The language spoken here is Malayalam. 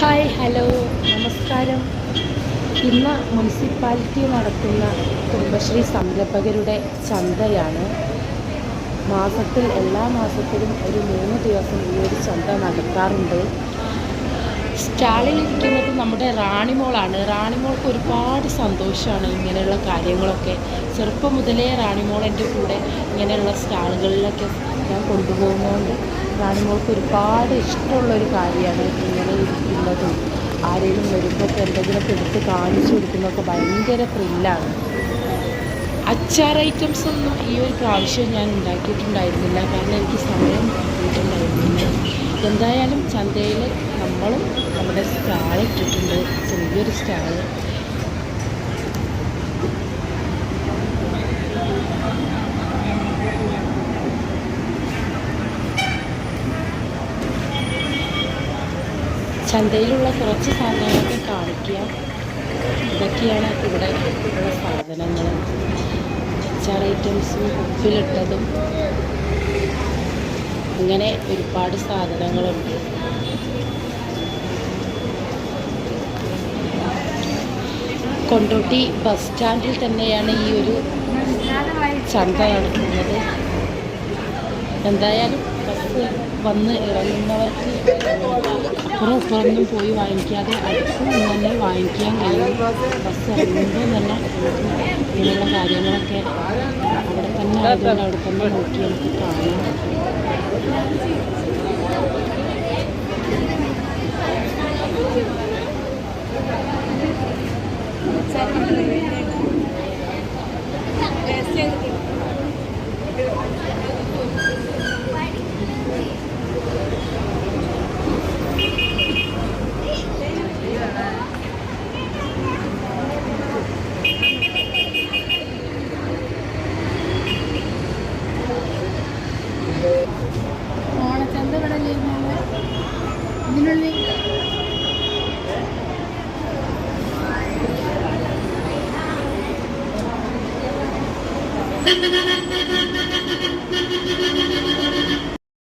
ഹായ് ഹലോ നമസ്കാരം. ഇന്ന് മുനിസിപ്പാലിറ്റി നടത്തുന്ന കുടുംബശ്രീ സംരംഭകരുടെ ചന്തയാണ്. എല്ലാ മാസത്തിലും ഒരു 3 ദിവസം ഈ ഒരു ചന്ത നടത്താറുണ്ട്. സ്റ്റാളിലിരിക്കുന്നത് നമ്മുടെ റാണിമോളാണ്. റാണിമോൾക്ക് ഒരുപാട് സന്തോഷമാണ് ഇങ്ങനെയുള്ള കാര്യങ്ങളൊക്കെ. ചെറുപ്പം മുതലേ റാണിമോൾ എൻ്റെ കൂടെ ഇങ്ങനെയുള്ള സ്റ്റാളുകളിലൊക്കെ ഞാൻ കൊണ്ടുപോകുന്നതുകൊണ്ട് റാണിമോൾക്ക് ഒരുപാട് ഇഷ്ടമുള്ളൊരു കാര്യമാണ് ഇങ്ങനെ ഇരിക്കുന്നതും ആരെങ്കിലും വരുമ്പോൾ എന്തെങ്കിലുമൊക്കെ എടുത്ത് കാണിച്ചു കൊടുക്കുന്നതൊക്കെ ഭയങ്കര ത്രില്ലാണ്. അച്ചാർ ഐറ്റംസ് ഒന്നും ഈ ഒരു പ്രാവശ്യം ഞാൻ ഉണ്ടാക്കിയിട്ടുണ്ടായിരുന്നില്ല, കാരണം എനിക്ക് സമയം കിട്ടിയിട്ടുണ്ടായിരുന്നില്ല. എന്തായാലും ചന്തയിൽ നമ്മളും നമ്മുടെ സ്റ്റാൾ ഇട്ടിട്ടുണ്ട്, ചെറിയൊരു സ്റ്റാള്. ചന്തയിലുള്ള കുറച്ച് സാധനങ്ങളൊക്കെ കാണിക്കുക. ഇതൊക്കെയാണ് ഇവിടെ ഉള്ള സാധനങ്ങൾ. അച്ചാർ ഐറ്റംസും ഉപ്പിലിട്ടതും ഇങ്ങനെ ഒരുപാട് സാധനങ്ങളുണ്ട്. കൊണ്ടോട്ടി ബസ് സ്റ്റാൻഡിൽ തന്നെയാണ് ഈ ഒരു ചന്ത നടക്കുന്നത്. എന്തായാലും ബസ് വന്ന് ഇറങ്ങുന്നവർക്ക് അപ്പുറമൊന്നും പോയി വാങ്ങിക്കാതെ അടുത്ത് നിന്ന് തന്നെ വാങ്ങിക്കാൻ കഴിയും. ബസ് ഇറങ്ങുമ്പോൾ തന്നെ ഇങ്ങനെയുള്ള കാര്യങ്ങളൊക്കെ അവിടെ തന്നെ ആയതുകൊണ്ട് അവിടെ തന്നെ നോക്കി നമുക്ക് കാണാം. ഓണച്ചന്ത ഇവിടെ ഇതിനുള്ളിൽ